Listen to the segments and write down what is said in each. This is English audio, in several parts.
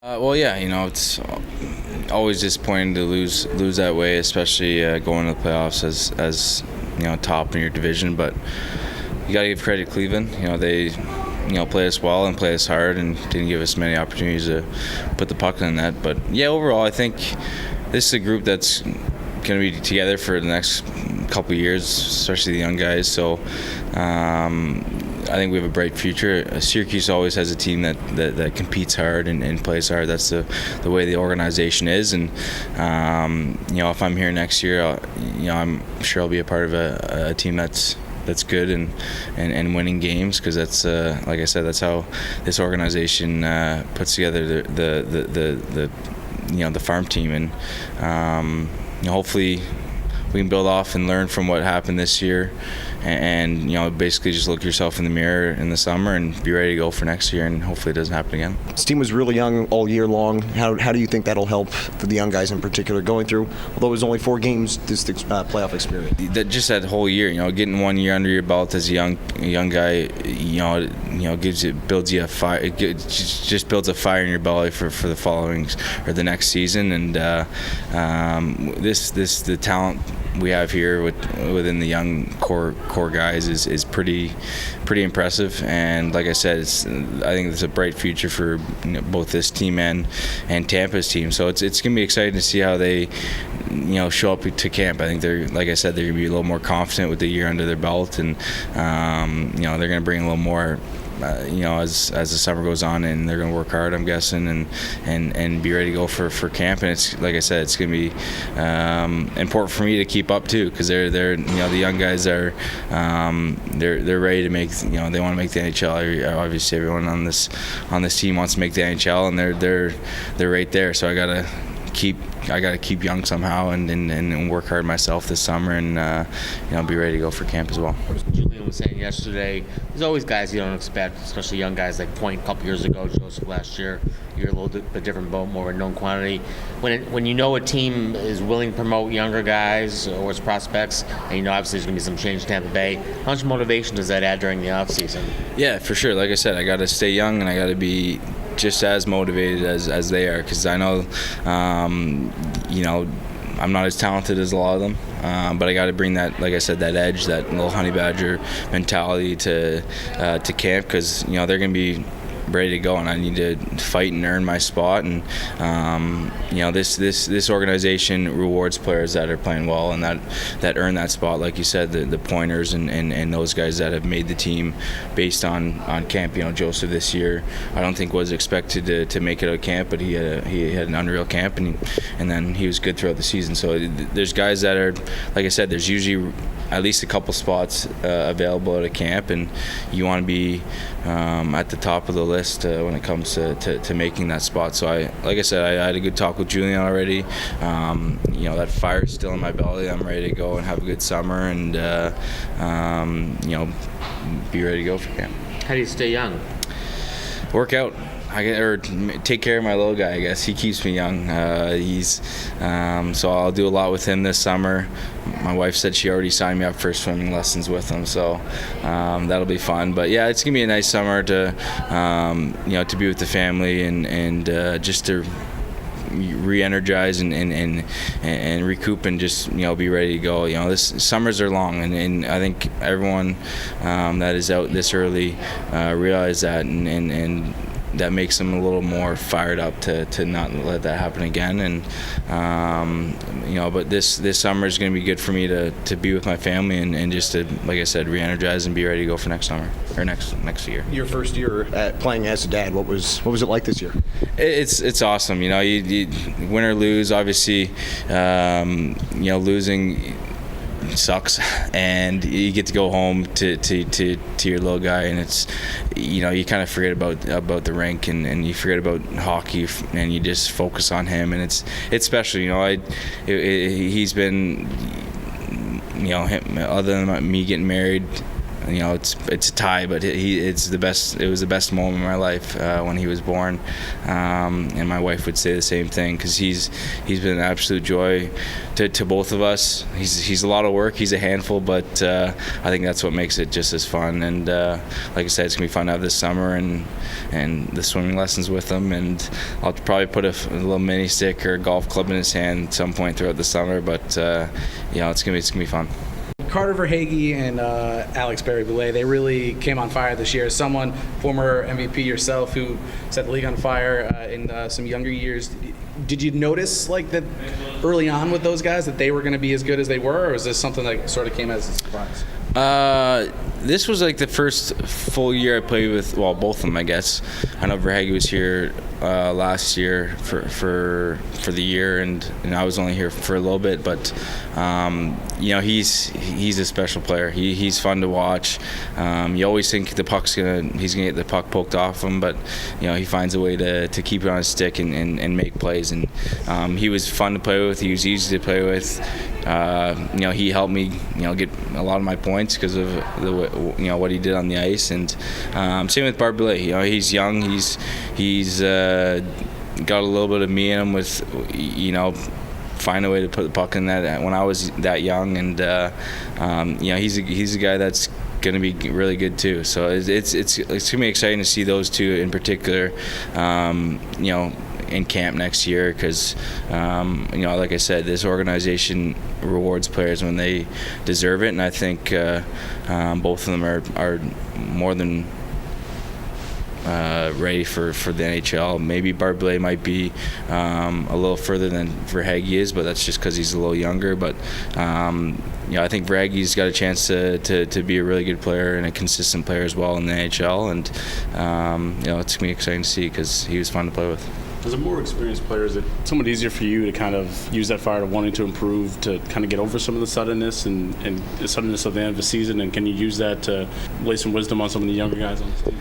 Well, yeah, it's always disappointing to lose that way, especially going to the playoffs as top in your division. But you got to give credit to Cleveland. They play us well and play us hard, and didn't give us many opportunities to put the puck in the net. But yeah, overall, I think this is a group that's going to be together for the next couple of years, especially the young guys. So I think we have a bright future. Syracuse always has a team that competes hard and plays hard. That's the way the organization is. And if I'm here next year, I'm sure I'll be a part of a team that's good and winning games, because that's like I said, that's how this organization puts together the farm team. And hopefully we can build off and learn from what happened this year, and basically just look yourself in the mirror in the summer and be ready to go for next year, and hopefully it doesn't happen again. This team was really young all year long. How do you think that'll help for the young guys in particular going through, although it was only 4 games, this playoff experience? That whole year, getting 1 year under your belt as a young guy, builds you a fire. It just builds a fire in your belly for the following or the next season. And the talent we have here within the young core guys is pretty impressive. And like I said, I think there's a bright future for both this team and Tampa's team. So it's going to be exciting to see how they show up to camp. I think they're going to be a little more confident with the year under their belt, and they're going to bring a little more as the summer goes on, and they're going to work hard, I'm guessing, and be ready to go for camp. And it's like I said, it's going to be important for me to keep up too, because they're the young guys are they're ready to make they want to make the NHL. Obviously, everyone on this team wants to make the NHL, and they're right there. So I gotta keep young somehow and work hard myself this summer, and be ready to go for camp as well. Julian was saying yesterday, there's always guys you don't expect, especially young guys like Point a couple years ago, Joseph last year. You're a little bit different boat, more of a known quantity. When a team is willing to promote younger guys or its prospects, and obviously there's going to be some change in Tampa Bay, how much motivation does that add during the offseason? Yeah, for sure. Like I said, I got to stay young, and I got to be just as motivated as they are, because I know I'm not as talented as a lot of them, but I got to bring that, like I said, that edge, that little honey badger mentality to camp, because they're going to be ready to go, and I need to fight and earn my spot. And this organization rewards players that are playing well and that earn that spot, like you said, the pointers and those guys that have made the team based on camp. Joseph this year, I don't think was expected to make it out of camp, but he had an unreal camp, and then he was good throughout the season. So there's guys that are, like I said, there's usually at least a couple spots available at a camp, and you want to be at the top of the list when it comes to making that spot. So I had a good talk with Julian already. That fire's still in my belly. I'm ready to go and have a good summer, and be ready to go for camp. How do you stay young? Work out. Or take care of my little guy, I guess. He keeps me young. So I'll do a lot with him this summer. My wife said she already signed me up for swimming lessons with him, so that'll be fun. But yeah, it's gonna be a nice summer to be with the family and just to re-energize and recoup and just be ready to go. This summers are long, and I think everyone that is out this early realize that, and that makes them a little more fired up to not let that happen again. And but this summer is going to be good for me to be with my family and just to, like I said, re-energize and be ready to go for next summer or next year. Your first year playing as a dad, what was it like this year? It's awesome. You win or lose. Obviously, losing sucks, and you get to go home to your little guy, and it's you kind of forget about the rink and you forget about hockey, and you just focus on him, and it's special. He's been him, other than me getting married, it's a tie, but it's the best. It was the best moment of my life when he was born, and my wife would say the same thing because he's been an absolute joy to both of us. He's a lot of work. He's a handful, but I think that's what makes it just as fun. And like I said, it's gonna be fun to have this summer and the swimming lessons with him. And I'll probably put a little mini stick or a golf club in his hand at some point throughout the summer. But it's gonna be fun. Carter Verhaeghe and Alex Barry-Boulet, they really came on fire this year. As someone, former MVP yourself, who set the league on fire in some younger years, did you notice like that early on with those guys that they were going to be as good as they were, or is this something that sort of came as a surprise? This was like the first full year I played with, both of them, I guess. I know Verhaeghe was here last year for the year, and I was only here for a little bit. But he's a special player. He's fun to watch. You always think he's gonna get the puck poked off him, but he finds a way to keep it on his stick and make plays. And he was fun to play with. He was easy to play with. He helped me get a lot of my points because of what he did on the ice. And same with Barber-Boulet. He's young. He's got a little bit of me in him with find a way to put the puck in that when I was that young. And he's a guy that's going to be really good too. So it's going to be exciting to see those two in particular. In camp next year because, like I said, this organization rewards players when they deserve it, and I think both of them are more than ready for the NHL. Maybe Barber-Boulet might be a little further than Verhaeghe is, but that's just because he's a little younger. But I think Verhaeghe's got a chance to be a really good player and a consistent player as well in the NHL, and it's gonna be exciting to see because he was fun to play with. As a more experienced player, is it somewhat easier for you to kind of use that fire to wanting to improve, to kind of get over some of the suddenness and the suddenness of the end of the season? And can you use that to lay some wisdom on some of the younger guys on the team?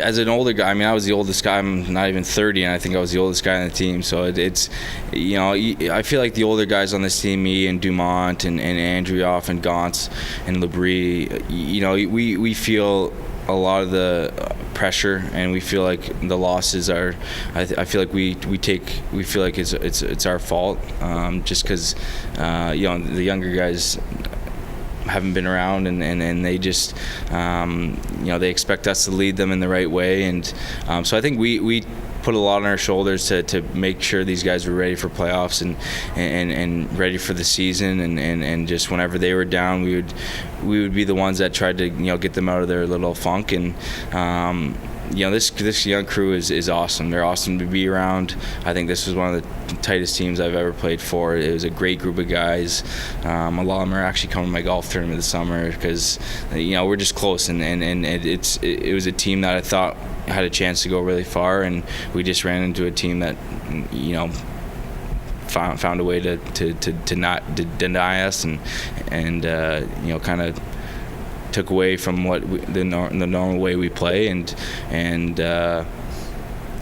As an older guy, I was the oldest guy. I'm not even 30, and I think I was the oldest guy on the team. So it's, I feel like the older guys on this team, me and Dumont and Andrioff and Gauntz and Labrie, we feel a lot of the pressure, and we feel like the losses are. I feel like we feel like it's our fault, just because the younger guys haven't been around, and they just they expect us to lead them in the right way, and so I think we put a lot on our shoulders to make sure these guys were ready for playoffs and ready for the season, and just whenever they were down, we would be the ones that tried to get them out of their little funk. And this young crew is awesome. They're awesome to be around. I think this was one of the tightest teams I've ever played for. It was a great group of guys. A lot of them are actually coming to my golf tournament this summer because we're just close, and it was a team that I thought had a chance to go really far, and we just ran into a team that found a way to not deny us and kind of took away from what the normal way we play, and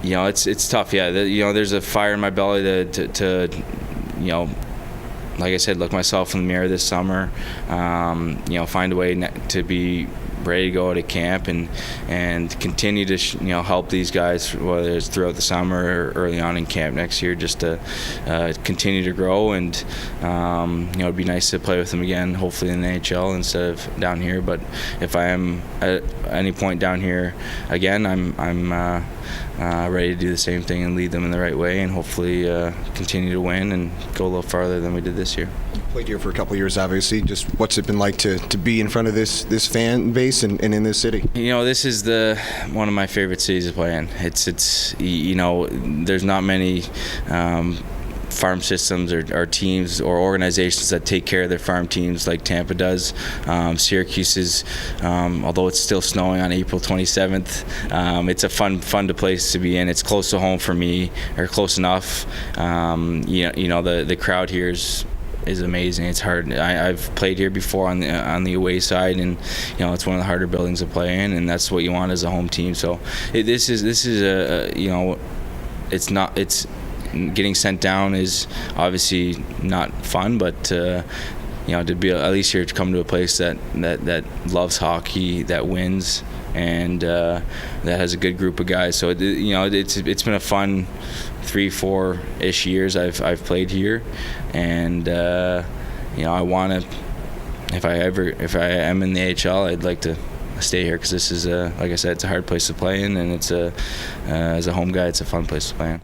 it's tough. There's a fire in my belly to like I said, look myself in the mirror this summer, find a way to be ready to go to camp and continue to help these guys, whether it's throughout the summer or early on in camp next year, just to continue to grow. And it'd be nice to play with them again, hopefully in the NHL instead of down here. But if I am at any point down here again, I'm ready to do the same thing and lead them in the right way, and hopefully continue to win and go a little farther than we did this year. Played here for a couple of years, obviously. Just what's it been like to be in front of this fan base and in this city? This is one of my favorite cities to play in. It's there's not many farm systems or teams or organizations that take care of their farm teams like Tampa does. Syracuse is, although it's still snowing on April 27th, it's a fun place to be in. It's close to home for me, or close enough. The crowd here is amazing. It's hard. I've played here before on the away side, and it's one of the harder buildings to play in, and that's what you want as a home team. So this is getting sent down is obviously not fun, but to be at least here to come to a place that loves hockey, that wins, and that has a good group of guys. So it's been a fun 3-4-ish years I've played here, and I want to. If I am in the AHL, I'd like to stay here because this is like I said, it's a hard place to play in, and it's as a home guy, it's a fun place to play in.